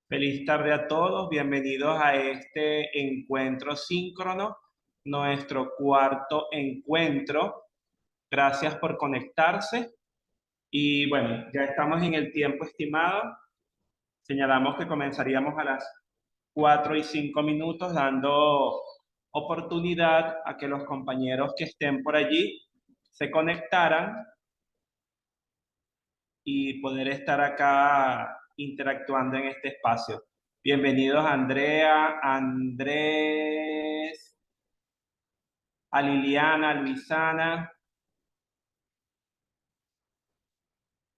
Feliz tarde a todos, bienvenidos a este encuentro síncrono, nuestro cuarto encuentro. Gracias por conectarse y bueno, ya estamos en el tiempo estimado. Señalamos que comenzaríamos a las 4:05, dando oportunidad a que los compañeros que estén por allí se conectaran y poder estar acá interactuando en este espacio. Bienvenidos Andrea, Andrés, a Liliana, a Luisana,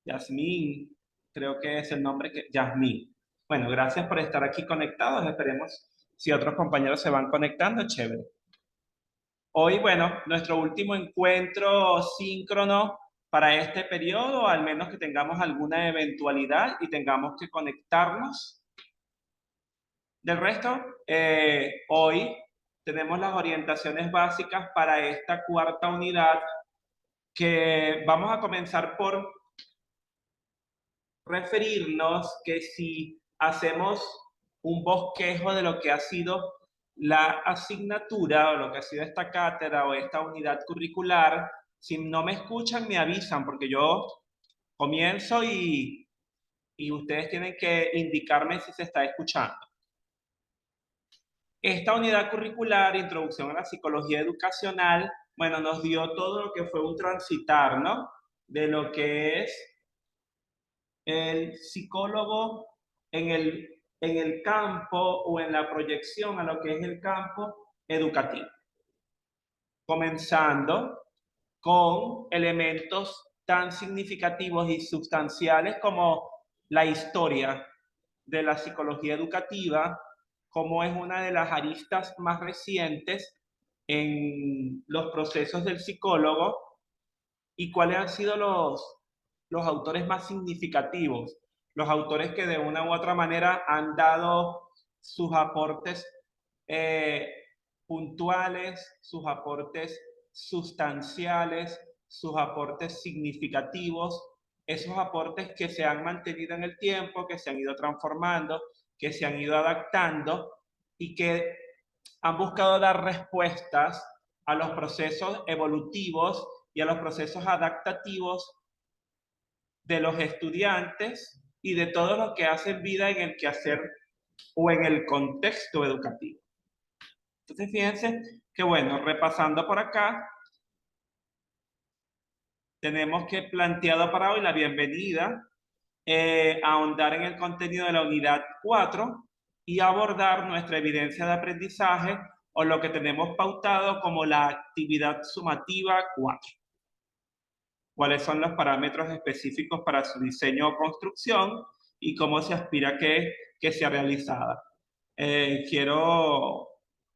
Yasmín, creo que es el nombre que... Yasmín. Bueno, gracias por estar aquí conectados. Esperemos si otros compañeros se van conectando, chévere. Hoy, bueno, nuestro último encuentro síncrono para este periodo, al menos que tengamos alguna eventualidad y tengamos que conectarnos. Del resto, hoy tenemos las orientaciones básicas para esta cuarta unidad que vamos a comenzar por referirnos que si hacemos un bosquejo de lo que ha sido la asignatura o lo que ha sido esta cátedra o esta unidad curricular, si no me escuchan me avisan porque yo comienzo y ustedes tienen que indicarme si se está escuchando. Esta unidad curricular, Introducción a la Psicología Educacional, bueno, nos dio todo lo que fue un transitar, ¿no? De lo que es el psicólogo en el campo o en la proyección a lo que es el campo educativo. Comenzando con elementos tan significativos y sustanciales como la historia de la psicología educativa, como es una de las aristas más recientes en los procesos del psicólogo y cuáles han sido los autores más significativos, los autores que de una u otra manera han dado sus aportes eh, puntuales, sus aportes sustanciales, sus aportes significativos, esos aportes que se han mantenido en el tiempo, que se han ido transformando, que se han ido adaptando y que han buscado dar respuestas a los procesos evolutivos y a los procesos adaptativos de los estudiantes y de todos los que hacen vida en el quehacer o en el contexto educativo. Entonces, fíjense que, bueno, repasando por acá, tenemos que planteado para hoy la bienvenida, ahondar en el contenido de la unidad 4 y abordar nuestra evidencia de aprendizaje o lo que tenemos pautado como la actividad sumativa 4. ¿Cuáles son los parámetros específicos para su diseño o construcción y cómo se aspira que sea realizada? Quiero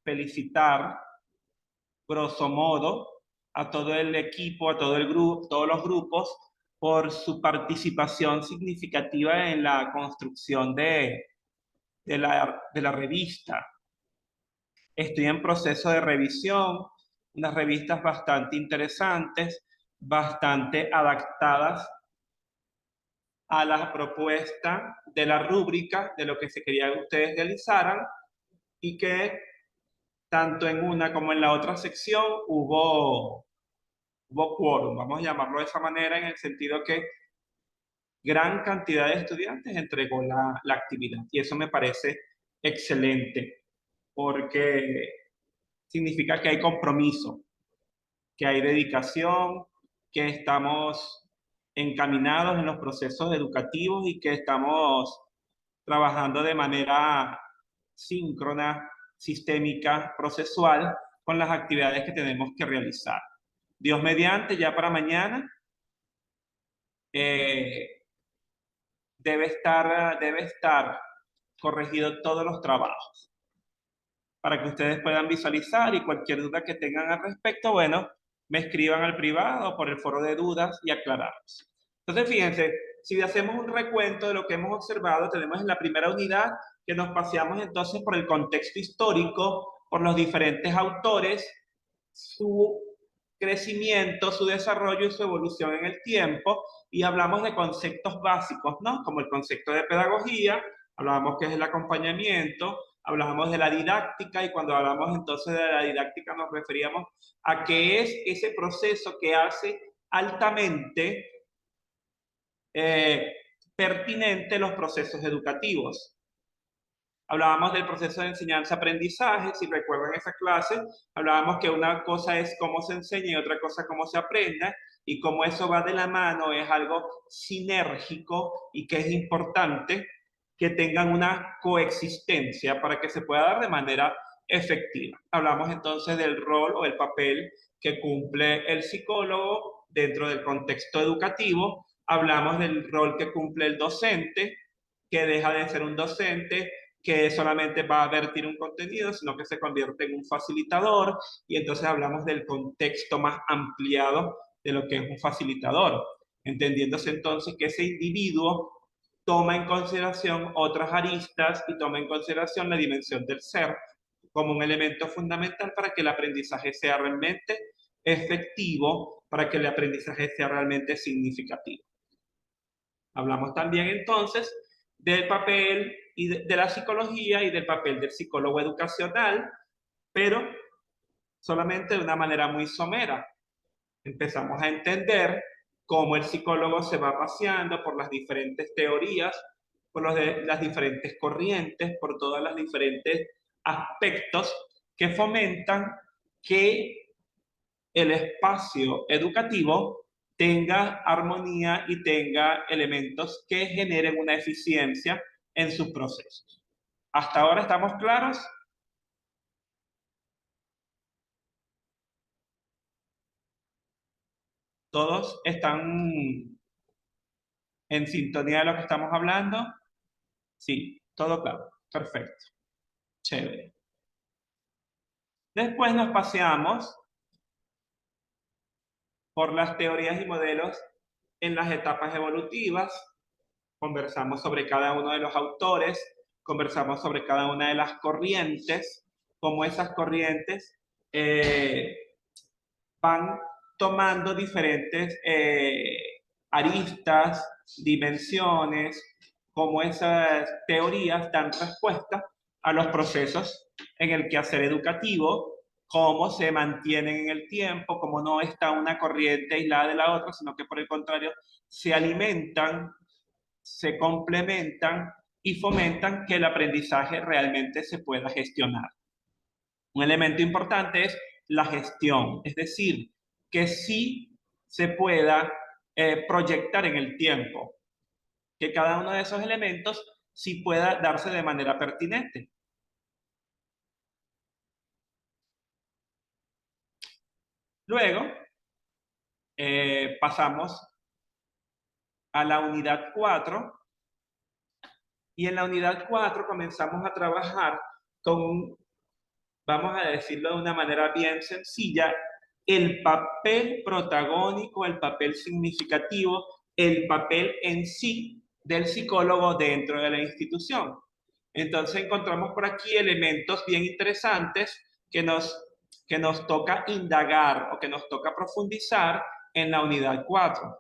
felicitar, grosso modo, a todo el equipo, a todo el grupo, todos los grupos, por su participación significativa en la construcción de la revista. Estoy en proceso de revisión, unas revistas bastante interesantes, bastante adaptadas a la propuesta de la rúbrica de lo que se quería que ustedes realizaran y que tanto en una como en la otra sección hubo quórum, vamos a llamarlo de esa manera, en el sentido que gran cantidad de estudiantes entregó la actividad y eso me parece excelente porque significa que hay compromiso, que hay dedicación, que estamos encaminados en los procesos educativos y que estamos trabajando de manera síncrona, sistémica, procesual con las actividades que tenemos que realizar. Dios mediante, ya para mañana eh, debe estar corregido todos los trabajos para que ustedes puedan visualizar y cualquier duda que tengan al respecto, bueno, me escriban al privado por el foro de dudas y aclaramos. Entonces, fíjense, si hacemos un recuento de lo que hemos observado, tenemos en la primera unidad que nos paseamos entonces por el contexto histórico, por los diferentes autores, su crecimiento, su desarrollo y su evolución en el tiempo, y hablamos de conceptos básicos, ¿no? Como el concepto de pedagogía, hablábamos que es el acompañamiento, hablábamos de la didáctica, y cuando hablamos entonces de la didáctica nos referíamos a que es ese proceso que hace altamente pertinente los procesos educativos. Hablábamos del proceso de enseñanza-aprendizaje. Si recuerdan esa clase, hablábamos que una cosa es cómo se enseña y otra cosa cómo se aprende, y cómo eso va de la mano, es algo sinérgico y que es importante que tengan una coexistencia para que se pueda dar de manera efectiva. Hablamos entonces del rol o el papel que cumple el psicólogo dentro del contexto educativo. Hablamos del rol que cumple el docente, que deja de ser un docente que solamente va a vertir un contenido, sino que se convierte en un facilitador, y entonces hablamos del contexto más ampliado de lo que es un facilitador, entendiéndose entonces que ese individuo toma en consideración otras aristas y toma en consideración la dimensión del ser como un elemento fundamental para que el aprendizaje sea realmente efectivo, para que el aprendizaje sea realmente significativo. Hablamos también entonces del papel y de la psicología y del papel del psicólogo educacional, pero solamente de una manera muy somera. Empezamos a entender cómo el psicólogo se va paseando por las diferentes teorías, por las diferentes corrientes, por todos los diferentes aspectos que fomentan que el espacio educativo tenga armonía y tenga elementos que generen una eficiencia en sus procesos. ¿Hasta ahora estamos claros? ¿Todos están en sintonía de lo que estamos hablando? Sí, todo claro. Perfecto. Chévere. Después nos paseamos por las teorías y modelos en las etapas evolutivas. Conversamos sobre cada uno de los autores, conversamos sobre cada una de las corrientes, cómo esas corrientes van tomando diferentes aristas, dimensiones, cómo esas teorías dan respuesta a los procesos en el quehacer educativo, cómo se mantienen en el tiempo, cómo no está una corriente aislada de la otra, sino que por el contrario se alimentan, se complementan y fomentan que el aprendizaje realmente se pueda gestionar. Un elemento importante es la gestión, es decir, que sí se pueda proyectar en el tiempo, que cada uno de esos elementos sí pueda darse de manera pertinente. Luego, pasamos a la unidad 4, y en la unidad 4 comenzamos a trabajar con, vamos a decirlo de una manera bien sencilla, el papel protagónico, el papel significativo, el papel en sí del psicólogo dentro de la institución. Entonces encontramos por aquí elementos bien interesantes que nos toca indagar o que nos toca profundizar en la unidad 4. O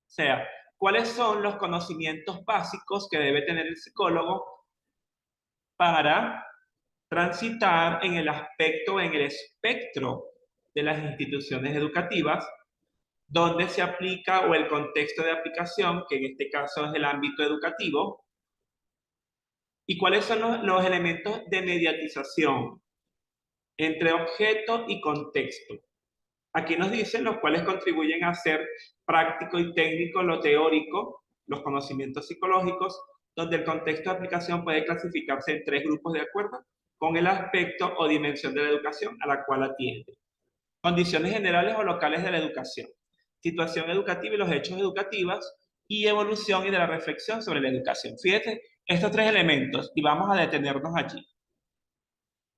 sea, ¿cuáles son los conocimientos básicos que debe tener el psicólogo para transitar en el aspecto, en el espectro de las instituciones educativas, donde se aplica, o el contexto de aplicación, que en este caso es el ámbito educativo, y cuáles son los elementos de mediatización entre objeto y contexto? Aquí nos dicen los cuales contribuyen a hacer práctico y técnico lo teórico, los conocimientos psicológicos, donde el contexto de aplicación puede clasificarse en 3 grupos de acuerdo con el aspecto o dimensión de la educación a la cual atiende. Condiciones generales o locales de la educación, situación educativa y los hechos educativos, y evolución y de la reflexión sobre la educación. Fíjate estos 3 elementos y vamos a detenernos allí.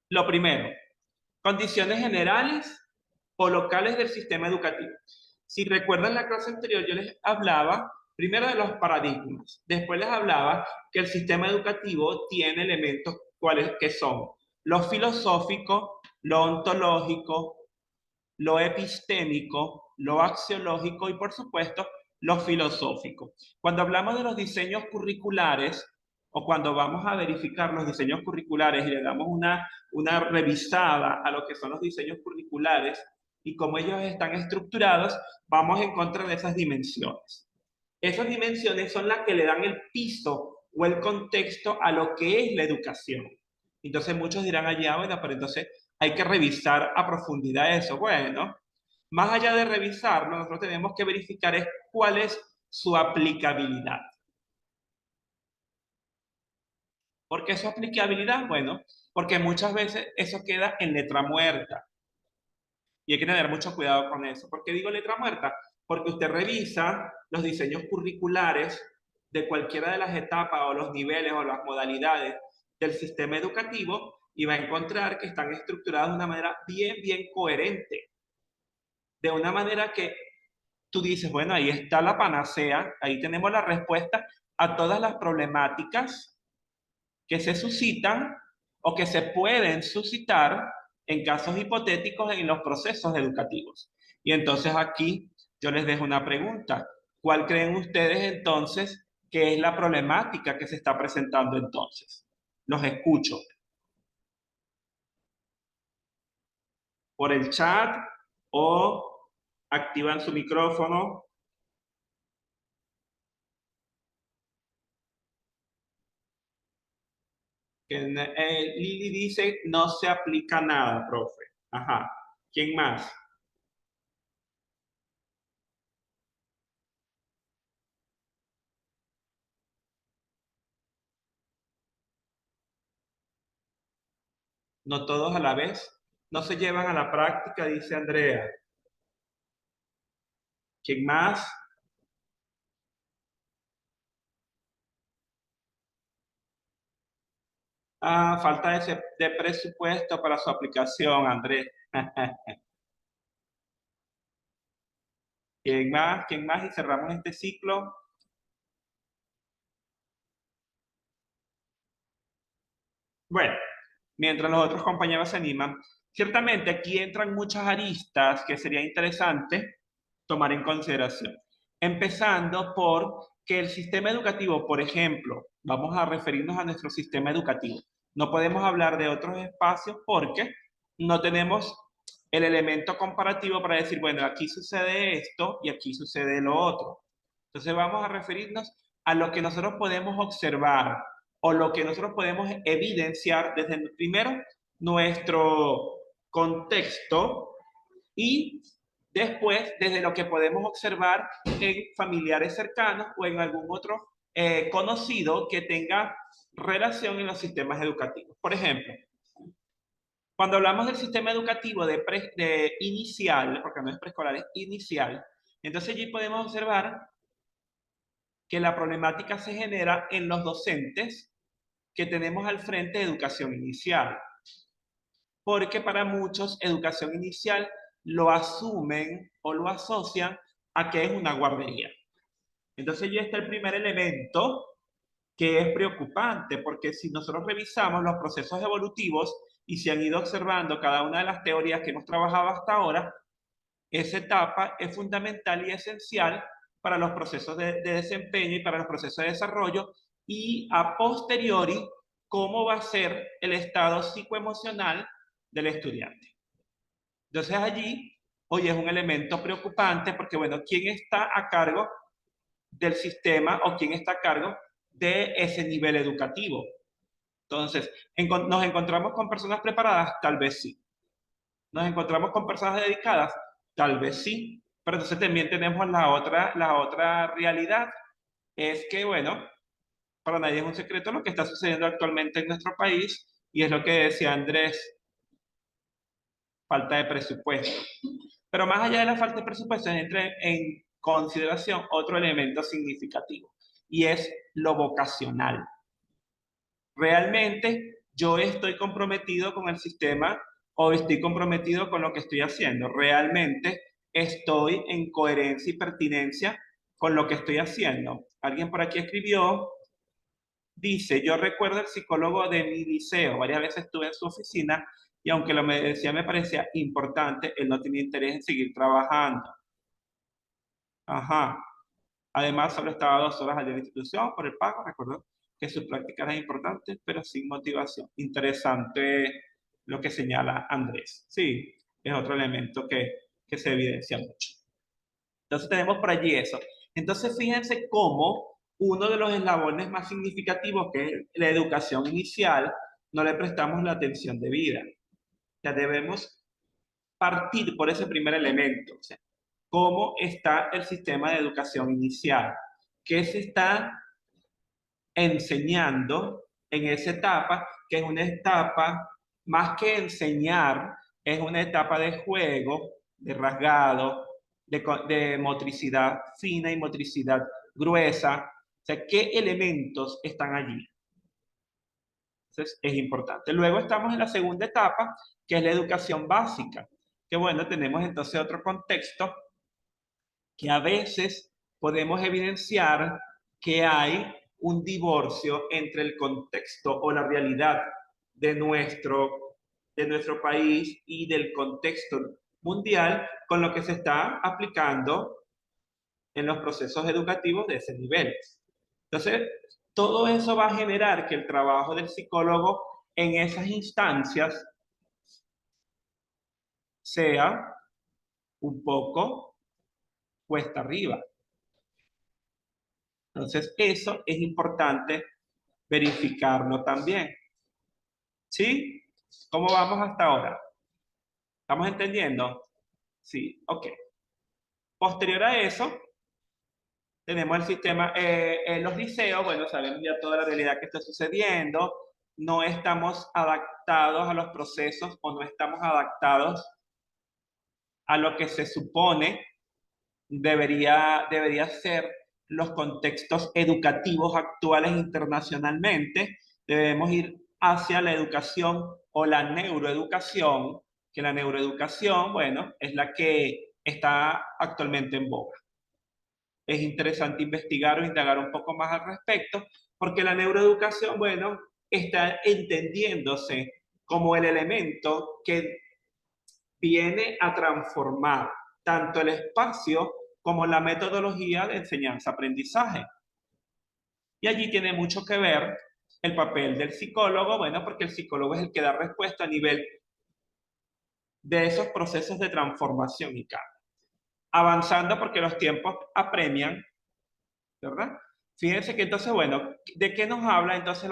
Lo primero, condiciones generales o locales del sistema educativo. Si recuerdan la clase anterior, yo les hablaba primero de los paradigmas, después les hablaba que el sistema educativo tiene elementos cuáles que son lo filosófico, lo ontológico, lo epistémico, lo axiológico y por supuesto lo filosófico. Cuando hablamos de los diseños curriculares, o cuando vamos a verificar los diseños curriculares y le damos una revisada a lo que son los diseños curriculares y cómo ellos están estructurados, vamos a encontrar esas dimensiones. Esas dimensiones son las que le dan el piso o el contexto a lo que es la educación. Entonces muchos dirán allá, bueno, pero entonces hay que revisar a profundidad eso. Bueno, más allá de revisarlo, nosotros tenemos que verificar es cuál es su aplicabilidad. ¿Por qué su aplicabilidad? Bueno, porque muchas veces eso queda en letra muerta. Y hay que tener mucho cuidado con eso. ¿Por qué digo letra muerta? Porque usted revisa los diseños curriculares de cualquiera de las etapas o los niveles o las modalidades del sistema educativo y va a encontrar que están estructurados de una manera bien coherente. De una manera que tú dices, bueno, ahí está la panacea, ahí tenemos la respuesta a todas las problemáticas que se suscitan o que se pueden suscitar en casos hipotéticos en los procesos educativos. Y entonces aquí yo les dejo una pregunta. ¿Cuál creen ustedes entonces que es la problemática que se está presentando entonces? Los escucho. Por el chat o activan su micrófono. Lili dice, no se aplica nada, profe. Ajá. ¿Quién más? No todos a la vez. No se llevan a la práctica, dice Andrea. ¿Quién más? Ah, falta de presupuesto para su aplicación, Andrés. ¿Quién más? ¿Quién más? Y cerramos este ciclo. Bueno, mientras los otros compañeros se animan, ciertamente aquí entran muchas aristas que sería interesante tomar en consideración. Empezando por que el sistema educativo, por ejemplo, vamos a referirnos a nuestro sistema educativo. No podemos hablar de otros espacios porque no tenemos el elemento comparativo para decir, bueno, aquí sucede esto y aquí sucede lo otro. Entonces vamos a referirnos a lo que nosotros podemos observar o lo que nosotros podemos evidenciar desde primero nuestro contexto y después desde lo que podemos observar en familiares cercanos o en algún otro conocido que tenga relación en los sistemas educativos. Por ejemplo, cuando hablamos del sistema educativo de inicial, porque no es preescolar, es inicial, entonces allí podemos observar que la problemática se genera en los docentes que tenemos al frente de educación inicial, porque para muchos educación inicial lo asumen o lo asocian a que es una guardería. Entonces ya está el primer elemento que es preocupante, porque si nosotros revisamos los procesos evolutivos y se han ido observando cada una de las teorías que hemos trabajado hasta ahora, esa etapa es fundamental y esencial para los procesos de desempeño y para los procesos de desarrollo y a posteriori cómo va a ser el estado psicoemocional del estudiante. Entonces allí, hoy es un elemento preocupante porque, bueno, ¿quién está a cargo del sistema o quién está a cargo de ese nivel educativo? Entonces, ¿nos encontramos con personas preparadas? Tal vez sí. ¿Nos encontramos con personas dedicadas? Tal vez sí. Pero entonces también tenemos la otra realidad. Es que, bueno, para nadie es un secreto lo que está sucediendo actualmente en nuestro país y es lo que decía Andrés, falta de presupuesto. Pero más allá de la falta de presupuesto, entra en consideración otro elemento significativo y es lo vocacional. Realmente yo estoy comprometido con el sistema o estoy comprometido con lo que estoy haciendo. Realmente estoy en coherencia y pertinencia con lo que estoy haciendo. Alguien por aquí escribió, dice, yo recuerdo el psicólogo de mi liceo, varias veces estuve en su oficina y aunque lo me decía me parecía importante, él no tenía interés en seguir trabajando. Ajá. Además, solo estaba 2 horas allí en la institución por el pago, recuerdo que su práctica es importante, pero sin motivación. Interesante lo que señala Andrés. Sí, es otro elemento que se evidencia mucho. Entonces tenemos por allí eso. Entonces fíjense cómo uno de los eslabones más significativos, que es la educación inicial, no le prestamos la atención debida. Ya debemos partir por ese primer elemento. O sea, ¿cómo está el sistema de educación inicial? ¿Qué se está enseñando en esa etapa? Que es una etapa, más que enseñar, es una etapa de juego, de rasgado, de motricidad fina y motricidad gruesa. O sea, ¿qué elementos están allí? Entonces, es importante. Luego estamos en la segunda etapa, que es la educación básica. Que bueno, tenemos entonces otro contexto que a veces podemos evidenciar que hay un divorcio entre el contexto o la realidad de nuestro país y del contexto mundial con lo que se está aplicando en los procesos educativos de ese nivel. Entonces, todo eso va a generar que el trabajo del psicólogo en esas instancias sea un poco cuesta arriba. Entonces, eso es importante verificarlo también. ¿Sí? ¿Cómo vamos hasta ahora? ¿Estamos entendiendo? Sí, ok. Posterior a eso, tenemos el sistema, en los liceos, bueno, sabemos ya toda la realidad que está sucediendo, no estamos adaptados a los procesos o no estamos adaptados a lo que se supone debería ser los contextos educativos actuales internacionalmente. Debemos ir hacia la educación o la neuroeducación, que la neuroeducación, bueno, es la que está actualmente en boga. Es interesante investigar o indagar un poco más al respecto, porque la neuroeducación, bueno, está entendiéndose como el elemento que viene a transformar tanto el espacio como la metodología de enseñanza-aprendizaje. Y allí tiene mucho que ver el papel del psicólogo, bueno, porque el psicólogo es el que da respuesta a nivel de esos procesos de transformación y cambio. Avanzando porque los tiempos apremian, ¿verdad? Fíjense que entonces, bueno, ¿de qué nos habla entonces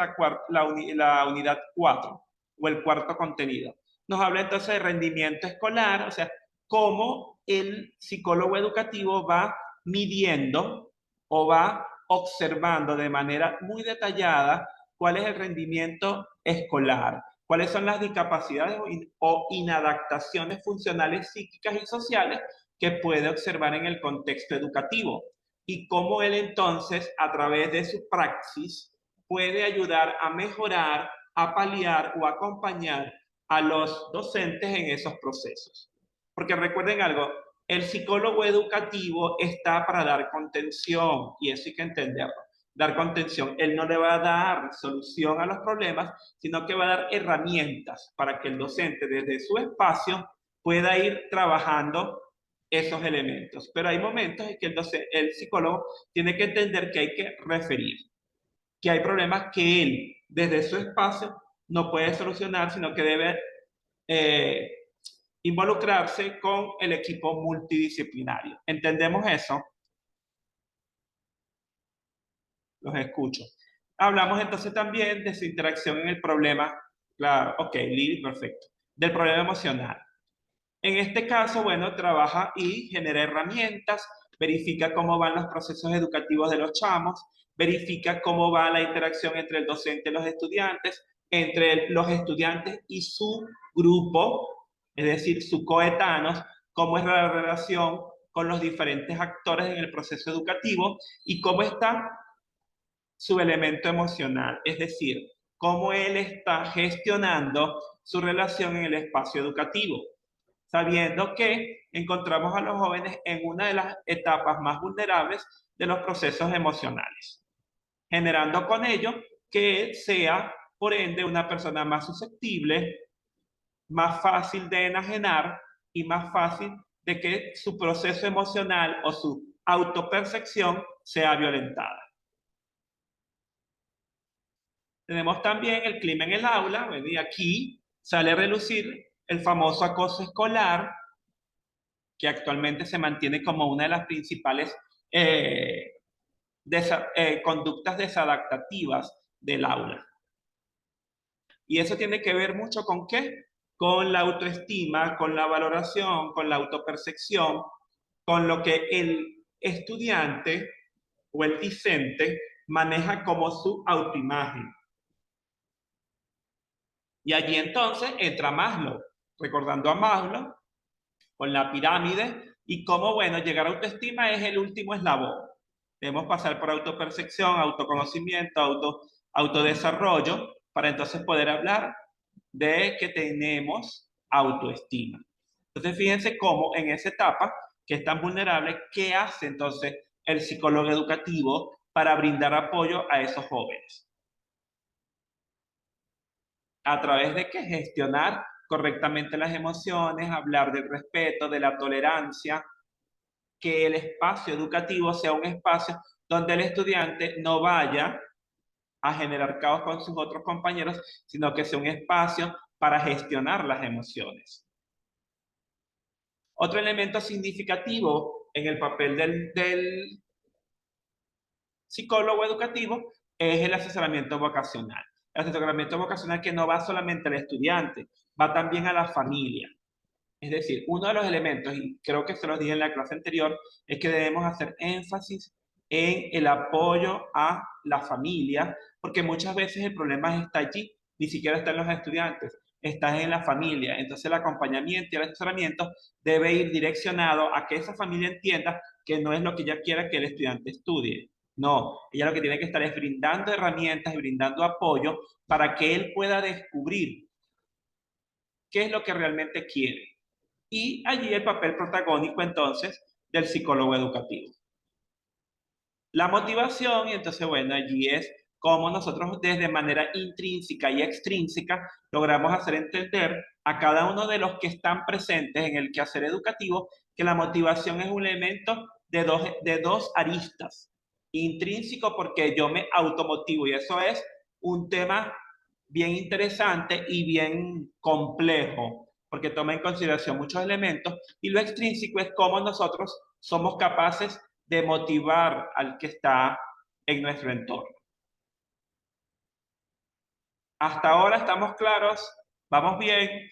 la unidad 4 o el cuarto contenido? Nos habla entonces de rendimiento escolar, o sea, cómo el psicólogo educativo va midiendo o va observando de manera muy detallada cuál es el rendimiento escolar, cuáles son las discapacidades o inadaptaciones funcionales psíquicas y sociales que puede observar en el contexto educativo y cómo él entonces, a través de su praxis, puede ayudar a mejorar, a paliar o acompañar a los docentes en esos procesos. Porque recuerden algo, el psicólogo educativo está para dar contención y eso hay que entenderlo. Dar contención, él no le va a dar solución a los problemas, sino que va a dar herramientas para que el docente desde su espacio pueda ir trabajando esos elementos. Pero hay momentos en que el psicólogo tiene que entender que hay que referir, que hay problemas que él, desde su espacio, no puede solucionar, sino que debe eh, involucrarse con el equipo multidisciplinario. ¿Entendemos eso? Los escucho. Hablamos entonces también de su interacción en el problema. Claro, ok, Lili, perfecto. Del problema emocional. En este caso, bueno, trabaja y genera herramientas, verifica cómo van los procesos educativos de los chamos, verifica cómo va la interacción entre el docente y los estudiantes, entre los estudiantes y su grupo, es decir, sus coetanos, cómo es la relación con los diferentes actores en el proceso educativo y cómo está su elemento emocional, es decir, cómo él está gestionando su relación en el espacio educativo, sabiendo que encontramos a los jóvenes en una de las etapas más vulnerables de los procesos emocionales, generando con ello que sea, por ende, una persona más susceptible, más fácil de enajenar y más fácil de que su proceso emocional o su autopercepción sea violentada. Tenemos también el clima en el aula, bueno, y aquí sale a relucir el famoso acoso escolar, que actualmente se mantiene como una de las principales eh, conductas desadaptativas del aula. Y eso tiene que ver mucho con ¿qué? Con la autoestima, con la valoración, con la autopercepción, con lo que el estudiante o el discente maneja como su autoimagen. Y allí entonces entra Maslow, recordando a Maslow con la pirámide y cómo, bueno, llegar a autoestima es el último eslabón. Debemos pasar por autopercepción, autoconocimiento, autodesarrollo, para entonces poder hablar de que tenemos autoestima. Entonces, fíjense cómo en esa etapa, que es tan vulnerable, ¿qué hace entonces el psicólogo educativo para brindar apoyo a esos jóvenes? A través de que gestionar correctamente las emociones, hablar del respeto, de la tolerancia, que el espacio educativo sea un espacio donde el estudiante no vaya a generar caos con sus otros compañeros, sino que sea un espacio para gestionar las emociones. Otro elemento significativo en el papel del psicólogo educativo es el asesoramiento vocacional. El asesoramiento vocacional que no va solamente al estudiante, va también a la familia. Es decir, uno de los elementos, y creo que se los dije en la clase anterior, es que debemos hacer énfasis en el apoyo a la familia, porque muchas veces el problema está allí, ni siquiera está en los estudiantes, está en la familia. Entonces el acompañamiento y el asesoramiento debe ir direccionado a que esa familia entienda que no es lo que ella quiera que el estudiante estudie. No, ella lo que tiene que estar es brindando herramientas y brindando apoyo para que él pueda descubrir qué es lo que realmente quiere. Y allí el papel protagónico entonces del psicólogo educativo. La motivación, y entonces bueno, allí es cómo nosotros desde manera intrínseca y extrínseca logramos hacer entender a cada uno de los que están presentes en el quehacer educativo que la motivación es un elemento de dos aristas. Intrínseco porque yo me automotivo y eso es un tema bien interesante y bien complejo porque toma en consideración muchos elementos y lo extrínseco es cómo nosotros somos capaces de motivar al que está en nuestro entorno. Hasta ahora estamos claros, vamos bien,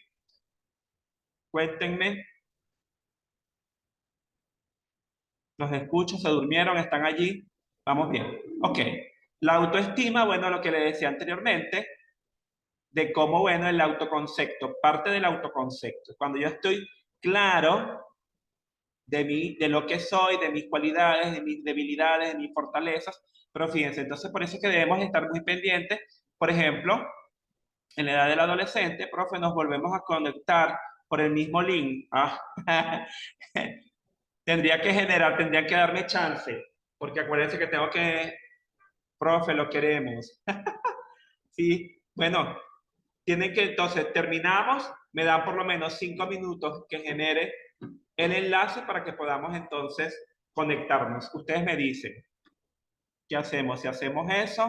cuéntenme, los escucho, se durmieron, están allí, vamos bien. Ok, la autoestima, bueno, lo que le decía anteriormente, de cómo, bueno, el autoconcepto, parte del autoconcepto. Cuando yo estoy claro de mí, de lo que soy, de mis cualidades, de mis debilidades, de mis fortalezas, pero fíjense, entonces por eso es que debemos estar muy pendientes, por ejemplo, en la edad del adolescente, profe, nos volvemos a conectar por el mismo link. Ah, tendría que darme chance, porque acuérdense que tengo que, profe, lo queremos. Sí, bueno, tienen que, entonces, terminamos, me dan por lo menos 5 minutos que genere el enlace para que podamos entonces conectarnos. Ustedes me dicen, ¿qué hacemos? Si hacemos eso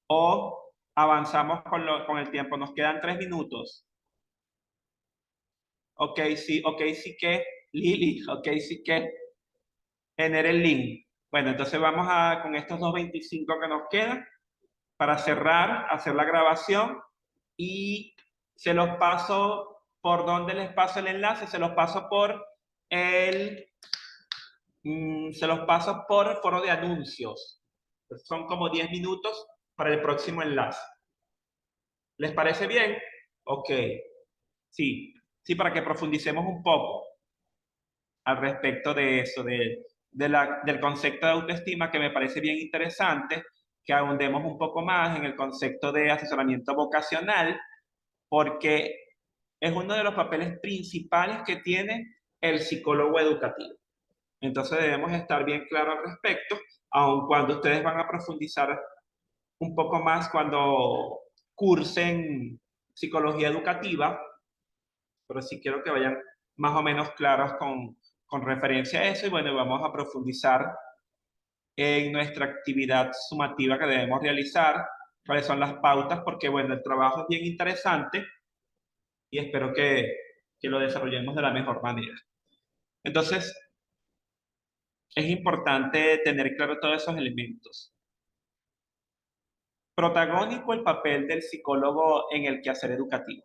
o avanzamos con el tiempo. Nos quedan 3 minutos. Ok, sí que, Lili, ok, sí que, genere el link. Bueno, entonces vamos a, con estos 2:25 que nos quedan, para cerrar, hacer la grabación y se los paso, ¿por dónde les paso el enlace? Se los paso por el, se los paso por el foro de anuncios. Son como 10 minutos para el próximo enlace. ¿Les parece bien? Ok, sí, sí, para que profundicemos un poco al respecto de eso, del concepto de autoestima, que me parece bien interesante, que ahondemos un poco más en el concepto de asesoramiento vocacional, porque es uno de los papeles principales que tiene el psicólogo educativo. Entonces debemos estar bien claros al respecto, aun cuando ustedes van a profundizar un poco más cuando cursen psicología educativa, pero sí quiero que vayan más o menos claros con referencia a eso y bueno, vamos a profundizar en nuestra actividad sumativa que debemos realizar cuáles son las pautas, porque bueno, el trabajo es bien interesante y espero que lo desarrollemos de la mejor manera. Entonces, es importante tener claro todos esos elementos. Protagónico el papel del psicólogo en el quehacer educativo.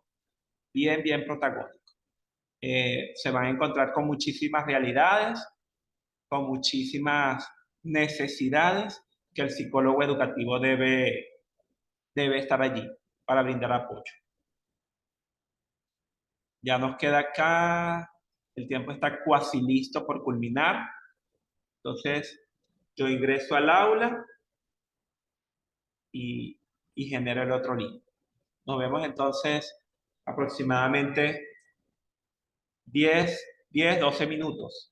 Bien, bien protagónico. Se van a encontrar con muchísimas realidades, con muchísimas necesidades que el psicólogo educativo debe estar allí para brindar apoyo. Ya nos queda acá, el tiempo está cuasi listo por culminar. Entonces, yo ingreso al aula y, y genero el otro link. Nos vemos entonces aproximadamente 10, 12 minutos.